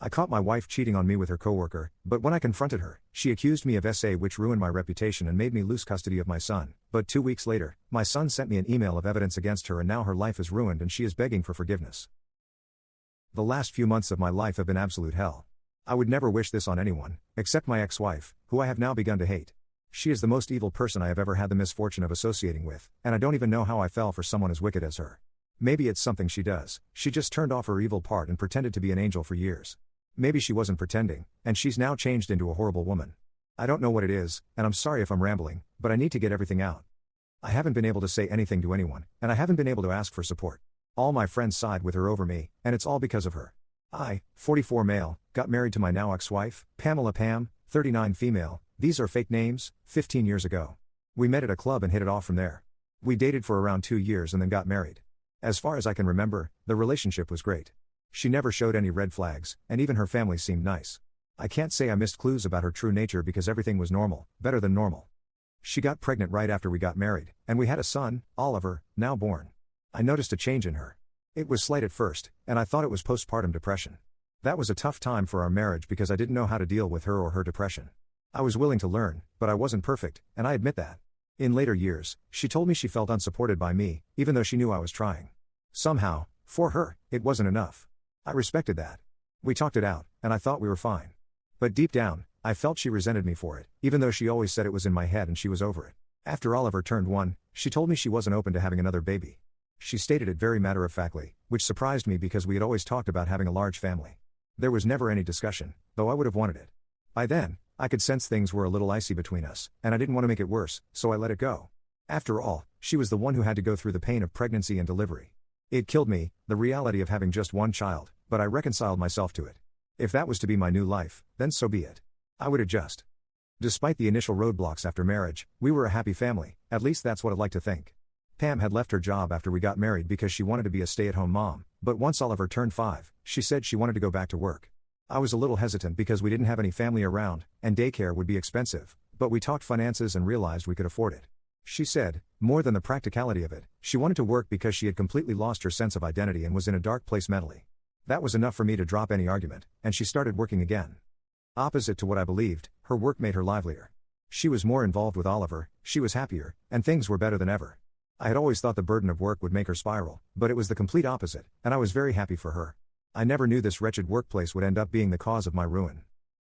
I caught my wife cheating on me with her coworker, but when I confronted her, she accused me of SA, which ruined my reputation and made me lose custody of my son. But 2 weeks later, my son sent me an email of evidence against her, and now her life is ruined and she is begging for forgiveness. The last few months of my life have been absolute hell. I would never wish this on anyone, except my ex-wife, who I have now begun to hate. She is the most evil person I have ever had the misfortune of associating with, and I don't even know how I fell for someone as wicked as her. Maybe it's something she does. She just turned off her evil part and pretended to be an angel for years. Maybe she wasn't pretending, and she's now changed into a horrible woman. I don't know what it is, and I'm sorry if I'm rambling, but I need to get everything out. I haven't been able to say anything to anyone, and I haven't been able to ask for support. All my friends side with her over me, and it's all because of her. I, 44 male, got married to my now ex-wife, Pamela Pam, 39 female, these are fake names, 15 years ago. We met at a club and hit it off from there. We dated for around 2 years and then got married. As far as I can remember, the relationship was great. She never showed any red flags, and even her family seemed nice. I can't say I missed clues about her true nature because everything was normal, better than normal. She got pregnant right after we got married, and we had a son, Oliver, now born. I noticed a change in her. It was slight at first, and I thought it was postpartum depression. That was a tough time for our marriage because I didn't know how to deal with her or her depression. I was willing to learn, but I wasn't perfect, and I admit that. In later years, she told me she felt unsupported by me, even though she knew I was trying. Somehow, for her, it wasn't enough. I respected that. We talked it out, and I thought we were fine. But deep down, I felt she resented me for it, even though she always said it was in my head and she was over it. After Oliver turned 1, she told me she wasn't open to having another baby. She stated it very matter-of-factly, which surprised me because we had always talked about having a large family. There was never any discussion, though I would have wanted it. By then, I could sense things were a little icy between us, and I didn't want to make it worse, so I let it go. After all, she was the one who had to go through the pain of pregnancy and delivery. It killed me, the reality of having just one child, but I reconciled myself to it. If that was to be my new life, then so be it. I would adjust. Despite the initial roadblocks after marriage, we were a happy family, at least that's what I'd like to think. Pam had left her job after we got married because she wanted to be a stay-at-home mom, but once Oliver turned 5, she said she wanted to go back to work. I was a little hesitant because we didn't have any family around, and daycare would be expensive, but we talked finances and realized we could afford it. She said, more than the practicality of it, she wanted to work because she had completely lost her sense of identity and was in a dark place mentally. That was enough for me to drop any argument, and she started working again. Opposite to what I believed, her work made her livelier. She was more involved with Oliver, she was happier, and things were better than ever. I had always thought the burden of work would make her spiral, but it was the complete opposite, and I was very happy for her. I never knew this wretched workplace would end up being the cause of my ruin.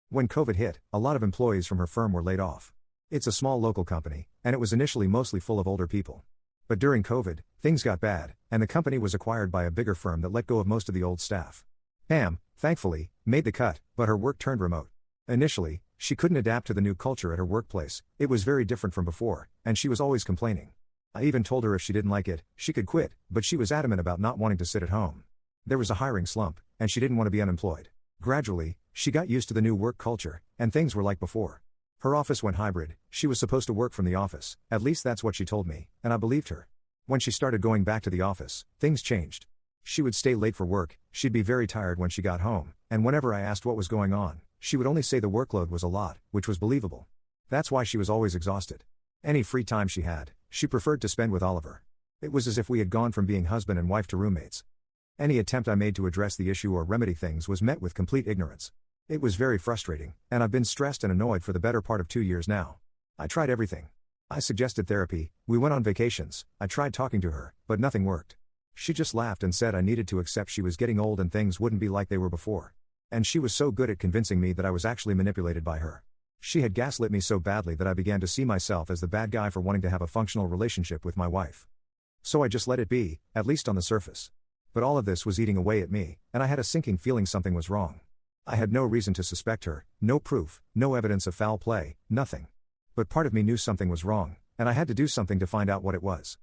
When COVID hit, a lot of employees from her firm were laid off. It's a small local company, and it was initially mostly full of older people. But during COVID, things got bad, and the company was acquired by a bigger firm that let go of most of the old staff. Pam, thankfully, made the cut, but her work turned remote. Initially, she couldn't adapt to the new culture at her workplace, it was very different from before, and she was always complaining. I even told her if she didn't like it, she could quit, but she was adamant about not wanting to sit at home. There was a hiring slump, and she didn't want to be unemployed. Gradually, she got used to the new work culture, and things were like before. Her office went hybrid, she was supposed to work from the office, at least that's what she told me, and I believed her. When she started going back to the office, things changed. She would stay late for work, she'd be very tired when she got home, and whenever I asked what was going on, she would only say the workload was a lot, which was believable. That's why she was always exhausted. Any free time she had, she preferred to spend with Oliver. It was as if we had gone from being husband and wife to roommates. Any attempt I made to address the issue or remedy things was met with complete ignorance. It was very frustrating, and I've been stressed and annoyed for the better part of 2 years now. I tried everything. I suggested therapy, we went on vacations, I tried talking to her, but nothing worked. She just laughed and said I needed to accept she was getting old and things wouldn't be like they were before. And she was so good at convincing me that I was actually manipulated by her. She had gaslit me so badly that I began to see myself as the bad guy for wanting to have a functional relationship with my wife. So I just let it be, at least on the surface. But all of this was eating away at me, and I had a sinking feeling something was wrong. I had no reason to suspect her, no proof, no evidence of foul play, nothing. But part of me knew something was wrong, and I had to do something to find out what it was.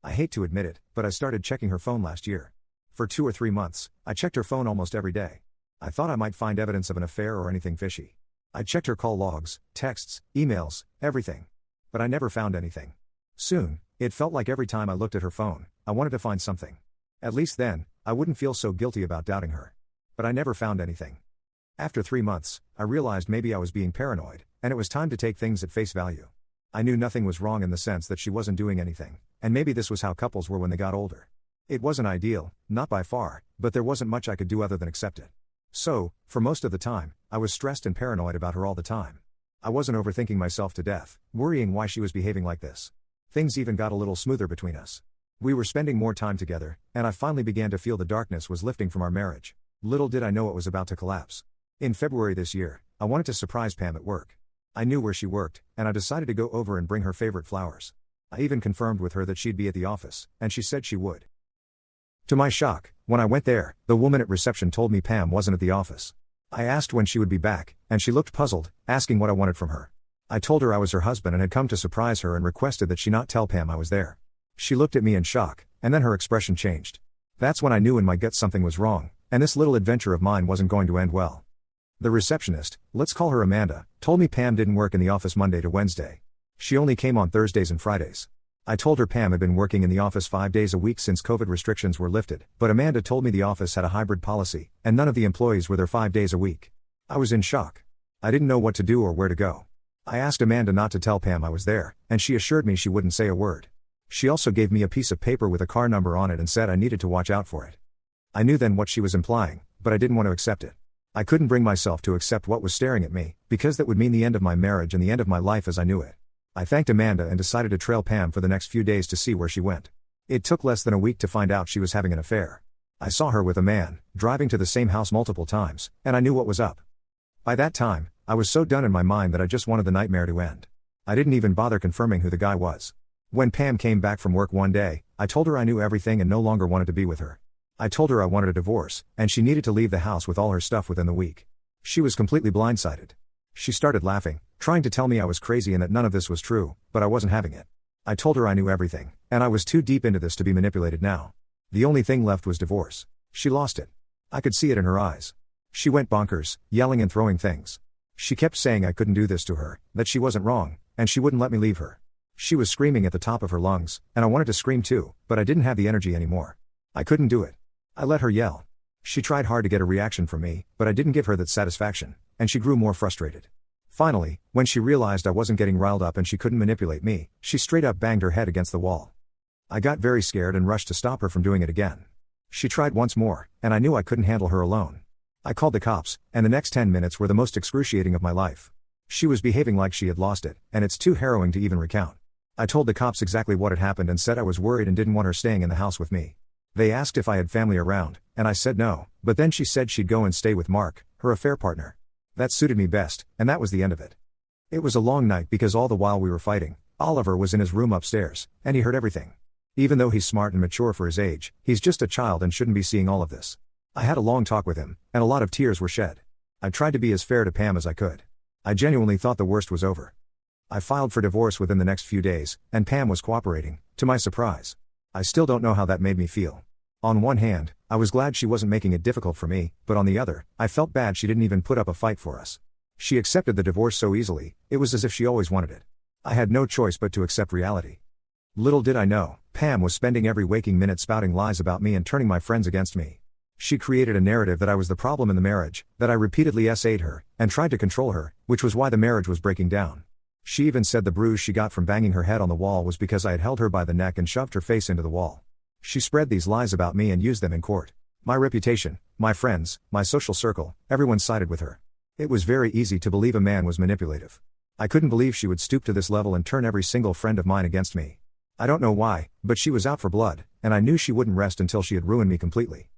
I hate to admit it, but I started checking her phone last year. For 2 or 3 months, I checked her phone almost every day. I thought I might find evidence of an affair or anything fishy. I checked her call logs, texts, emails, everything. But I never found anything. Soon, it felt like every time I looked at her phone, I wanted to find something. At least then, I wouldn't feel so guilty about doubting her. But I never found anything. After 3 months, I realized maybe I was being paranoid, and it was time to take things at face value. I knew nothing was wrong in the sense that she wasn't doing anything, and maybe this was how couples were when they got older. It wasn't ideal, not by far, but there wasn't much I could do other than accept it. So, for most of the time, I was stressed and paranoid about her all the time. I wasn't overthinking myself to death, worrying why she was behaving like this. Things even got a little smoother between us. We were spending more time together, and I finally began to feel the darkness was lifting from our marriage. Little did I know it was about to collapse. In February this year, I wanted to surprise Pam at work. I knew where she worked, and I decided to go over and bring her favorite flowers. I even confirmed with her that she'd be at the office, and she said she would. To my shock, when I went there, the woman at reception told me Pam wasn't at the office. I asked when she would be back, and she looked puzzled, asking what I wanted from her. I told her I was her husband and had come to surprise her and requested that she not tell Pam I was there. She looked at me in shock, and then her expression changed. That's when I knew in my gut something was wrong, and this little adventure of mine wasn't going to end well. The receptionist, let's call her Amanda, told me Pam didn't work in the office Monday to Wednesday. She only came on Thursdays and Fridays. I told her Pam had been working in the office 5 days a week since COVID restrictions were lifted, but Amanda told me the office had a hybrid policy, and none of the employees were there 5 days a week. I was in shock. I didn't know what to do or where to go. I asked Amanda not to tell Pam I was there, and she assured me she wouldn't say a word. She also gave me a piece of paper with a car number on it and said I needed to watch out for it. I knew then what she was implying, but I didn't want to accept it. I couldn't bring myself to accept what was staring at me, because that would mean the end of my marriage and the end of my life as I knew it. I thanked Amanda and decided to trail Pam for the next few days to see where she went. It took less than a week to find out she was having an affair. I saw her with a man, driving to the same house multiple times, and I knew what was up. By that time, I was so done in my mind that I just wanted the nightmare to end. I didn't even bother confirming who the guy was. When Pam came back from work one day, I told her I knew everything and no longer wanted to be with her. I told her I wanted a divorce, and she needed to leave the house with all her stuff within the week. She was completely blindsided. She started laughing, trying to tell me I was crazy and that none of this was true, but I wasn't having it. I told her I knew everything, and I was too deep into this to be manipulated now. The only thing left was divorce. She lost it. I could see it in her eyes. She went bonkers, yelling and throwing things. She kept saying I couldn't do this to her, that she wasn't wrong, and she wouldn't let me leave her. She was screaming at the top of her lungs, and I wanted to scream too, but I didn't have the energy anymore. I couldn't do it. I let her yell. She tried hard to get a reaction from me, but I didn't give her that satisfaction, and she grew more frustrated. Finally, when she realized I wasn't getting riled up and she couldn't manipulate me, she straight up banged her head against the wall. I got very scared and rushed to stop her from doing it again. She tried once more, and I knew I couldn't handle her alone. I called the cops, and the next 10 minutes were the most excruciating of my life. She was behaving like she had lost it, and it's too harrowing to even recount. I told the cops exactly what had happened and said I was worried and didn't want her staying in the house with me. They asked if I had family around, and I said no, but then she said she'd go and stay with Mark, her affair partner. That suited me best, and that was the end of it. It was a long night because all the while we were fighting, Oliver was in his room upstairs, and he heard everything. Even though he's smart and mature for his age, he's just a child and shouldn't be seeing all of this. I had a long talk with him, and a lot of tears were shed. I tried to be as fair to Pam as I could. I genuinely thought the worst was over. I filed for divorce within the next few days, and Pam was cooperating, to my surprise. I still don't know how that made me feel. On one hand, I was glad she wasn't making it difficult for me, but on the other, I felt bad she didn't even put up a fight for us. She accepted the divorce so easily, it was as if she always wanted it. I had no choice but to accept reality. Little did I know, Pam was spending every waking minute spouting lies about me and turning my friends against me. She created a narrative that I was the problem in the marriage, that I repeatedly essayed her, and tried to control her, which was why the marriage was breaking down. She even said the bruise she got from banging her head on the wall was because I had held her by the neck and shoved her face into the wall. She spread these lies about me and used them in court. My reputation, my friends, my social circle, everyone sided with her. It was very easy to believe a man was manipulative. I couldn't believe she would stoop to this level and turn every single friend of mine against me. I don't know why, but she was out for blood, and I knew she wouldn't rest until she had ruined me completely.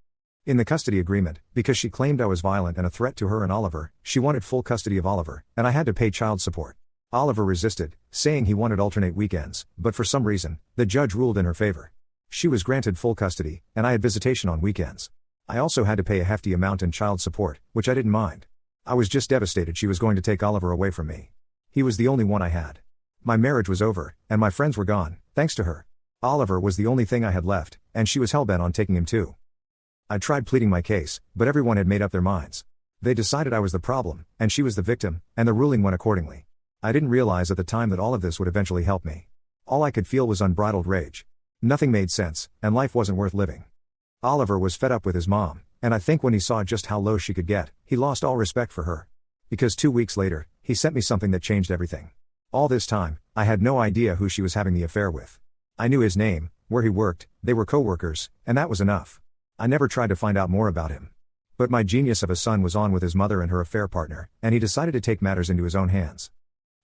In the custody agreement, because she claimed I was violent and a threat to her and Oliver, she wanted full custody of Oliver, and I had to pay child support. Oliver resisted, saying he wanted alternate weekends, but for some reason, the judge ruled in her favor. She was granted full custody, and I had visitation on weekends. I also had to pay a hefty amount in child support, which I didn't mind. I was just devastated she was going to take Oliver away from me. He was the only one I had. My marriage was over, and my friends were gone, thanks to her. Oliver was the only thing I had left, and she was hellbent on taking him too. I tried pleading my case, but everyone had made up their minds. They decided I was the problem, and she was the victim, and the ruling went accordingly. I didn't realize at the time that all of this would eventually help me. All I could feel was unbridled rage. Nothing made sense, and life wasn't worth living. Oliver was fed up with his mom, and I think when he saw just how low she could get, he lost all respect for her. Because 2 weeks later, he sent me something that changed everything. All this time, I had no idea who she was having the affair with. I knew his name, where he worked, they were co-workers, and that was enough. I never tried to find out more about him. But my genius of a son was on with his mother and her affair partner, and he decided to take matters into his own hands.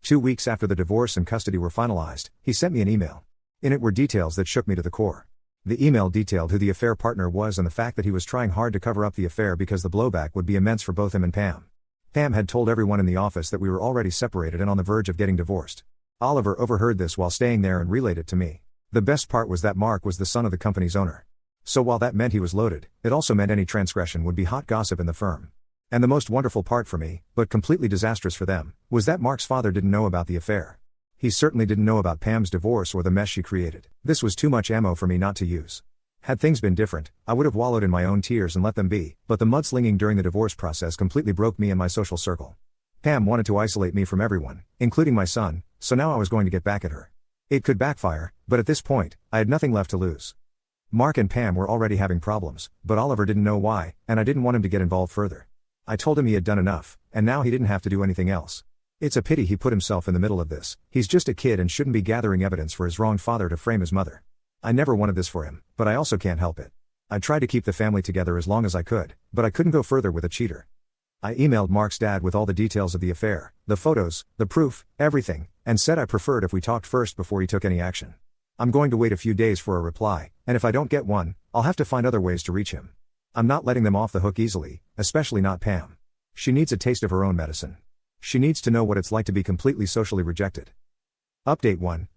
2 weeks after the divorce and custody were finalized, he sent me an email. In it were details that shook me to the core. The email detailed who the affair partner was and the fact that he was trying hard to cover up the affair because the blowback would be immense for both him and Pam. Pam had told everyone in the office that we were already separated and on the verge of getting divorced. Oliver overheard this while staying there and relayed it to me. The best part was that Mark was the son of the company's owner. So while that meant he was loaded, it also meant any transgression would be hot gossip in the firm. And the most wonderful part for me, but completely disastrous for them, was that Mark's father didn't know about the affair. He certainly didn't know about Pam's divorce or the mess she created. This was too much ammo for me not to use. Had things been different, I would have wallowed in my own tears and let them be, but the mudslinging during the divorce process completely broke me and my social circle. Pam wanted to isolate me from everyone, including my son, so now I was going to get back at her. It could backfire, but at this point, I had nothing left to lose. Mark and Pam were already having problems, but Oliver didn't know why, and I didn't want him to get involved further. I told him he had done enough, and now he didn't have to do anything else. It's a pity he put himself in the middle of this. He's just a kid and shouldn't be gathering evidence for his wronged father to frame his mother. I never wanted this for him, but I also can't help it. I tried to keep the family together as long as I could, but I couldn't go further with a cheater. I emailed Mark's dad with all the details of the affair, the photos, the proof, everything, and said I preferred if we talked first before he took any action. I'm going to wait a few days for a reply, and if I don't get one, I'll have to find other ways to reach him. I'm not letting them off the hook easily, especially not Pam. She needs a taste of her own medicine. She needs to know what it's like to be completely socially rejected. Update 1.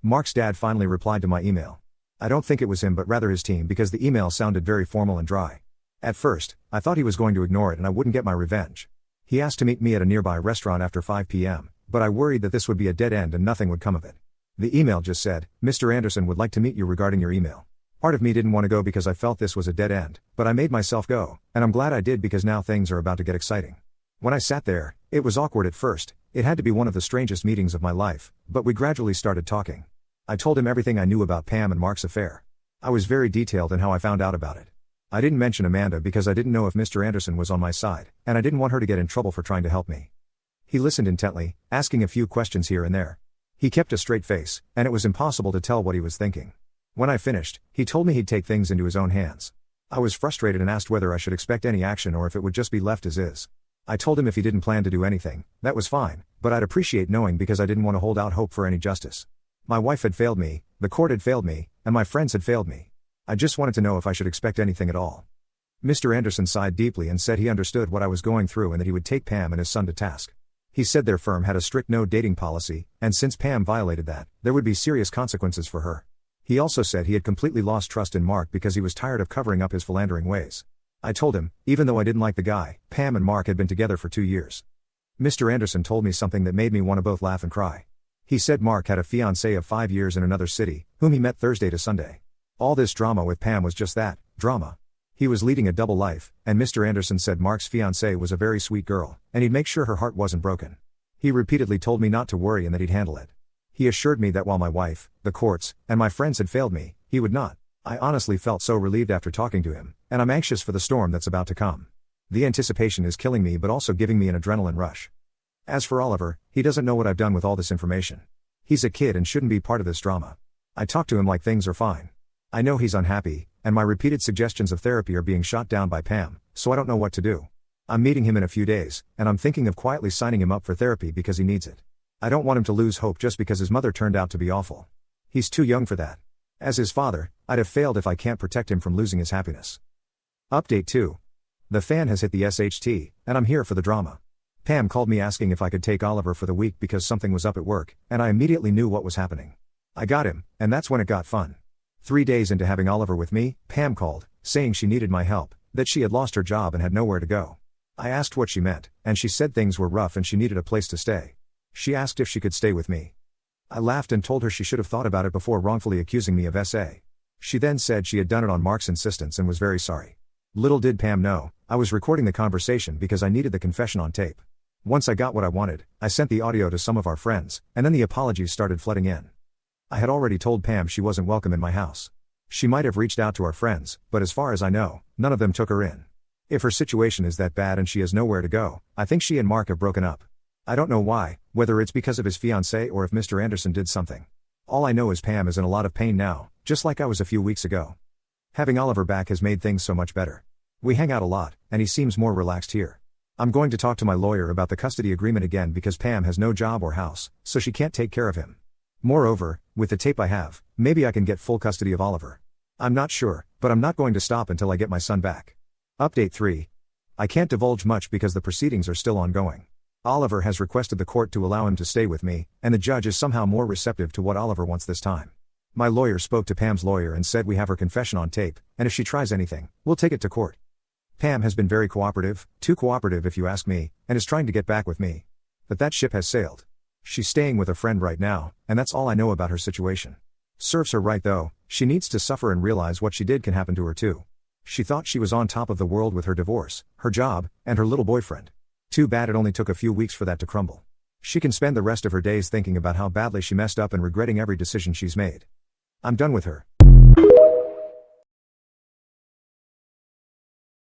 Mark's dad finally replied to my email. I don't think it was him but rather his team because the email sounded very formal and dry. At first, I thought he was going to ignore it and I wouldn't get my revenge. He asked to meet me at a nearby restaurant after 5 p.m., but I worried that this would be a dead end and nothing would come of it. The email just said, "Mr. Anderson would like to meet you regarding your email." Part of me didn't want to go because I felt this was a dead end, but I made myself go, and I'm glad I did because now things are about to get exciting. When I sat there, it was awkward at first. It had to be one of the strangest meetings of my life, but we gradually started talking. I told him everything I knew about Pam and Mark's affair. I was very detailed in how I found out about it. I didn't mention Amanda because I didn't know if Mr. Anderson was on my side, and I didn't want her to get in trouble for trying to help me. He listened intently, asking a few questions here and there. He kept a straight face, and it was impossible to tell what he was thinking. When I finished, he told me he'd take things into his own hands. I was frustrated and asked whether I should expect any action or if it would just be left as is. I told him if he didn't plan to do anything, that was fine, but I'd appreciate knowing because I didn't want to hold out hope for any justice. My wife had failed me, the court had failed me, and my friends had failed me. I just wanted to know if I should expect anything at all. Mr. Anderson sighed deeply and said he understood what I was going through and that he would take Pam and his son to task. He said their firm had a strict no-dating policy, and since Pam violated that, there would be serious consequences for her. He also said he had completely lost trust in Mark because he was tired of covering up his philandering ways. I told him, even though I didn't like the guy, Pam and Mark had been together for 2 years. Mr. Anderson told me something that made me want to both laugh and cry. He said Mark had a fiancée of 5 years in another city, whom he met Thursday to Sunday. All this drama with Pam was just that, drama. He was leading a double life, and Mr. Anderson said Mark's fiancée was a very sweet girl, and he'd make sure her heart wasn't broken. He repeatedly told me not to worry and that he'd handle it. He assured me that while my wife, the courts, and my friends had failed me, he would not. I honestly felt so relieved after talking to him, and I'm anxious for the storm that's about to come. The anticipation is killing me but also giving me an adrenaline rush. As for Oliver, he doesn't know what I've done with all this information. He's a kid and shouldn't be part of this drama. I talk to him like things are fine. I know he's unhappy, and my repeated suggestions of therapy are being shot down by Pam, so I don't know what to do. I'm meeting him in a few days, and I'm thinking of quietly signing him up for therapy because he needs it. I don't want him to lose hope just because his mother turned out to be awful. He's too young for that. As his father, I'd have failed if I can't protect him from losing his happiness. Update 2. The fan has hit the SHT, and I'm here for the drama. Pam called me asking if I could take Oliver for the week because something was up at work, and I immediately knew what was happening. I got him, and that's when it got fun. 3 days into having Oliver with me, Pam called, saying she needed my help, that she had lost her job and had nowhere to go. I asked what she meant, and she said things were rough and she needed a place to stay. She asked if she could stay with me. I laughed and told her she should have thought about it before wrongfully accusing me of SA. She then said she had done it on Mark's insistence and was very sorry. Little did Pam know, I was recording the conversation because I needed the confession on tape. Once I got what I wanted, I sent the audio to some of our friends, and then the apologies started flooding in. I had already told Pam she wasn't welcome in my house. She might have reached out to our friends, but as far as I know, none of them took her in. If her situation is that bad and she has nowhere to go, I think she and Mark have broken up. I don't know why, whether it's because of his fiancée or if Mr. Anderson did something. All I know is Pam is in a lot of pain now, just like I was a few weeks ago. Having Oliver back has made things so much better. We hang out a lot, and he seems more relaxed here. I'm going to talk to my lawyer about the custody agreement again because Pam has no job or house, so she can't take care of him. Moreover, with the tape I have, maybe I can get full custody of Oliver. I'm not sure, but I'm not going to stop until I get my son back. Update 3. I can't divulge much because the proceedings are still ongoing. Oliver has requested the court to allow him to stay with me, and the judge is somehow more receptive to what Oliver wants this time. My lawyer spoke to Pam's lawyer and said we have her confession on tape, and if she tries anything, we'll take it to court. Pam has been very cooperative, too cooperative if you ask me, and is trying to get back with me. But that ship has sailed. She's staying with a friend right now, and that's all I know about her situation. Serves her right though, she needs to suffer and realize what she did can happen to her too. She thought she was on top of the world with her divorce, her job, and her little boyfriend. Too bad it only took a few weeks for that to crumble. She can spend the rest of her days thinking about how badly she messed up and regretting every decision she's made. I'm done with her,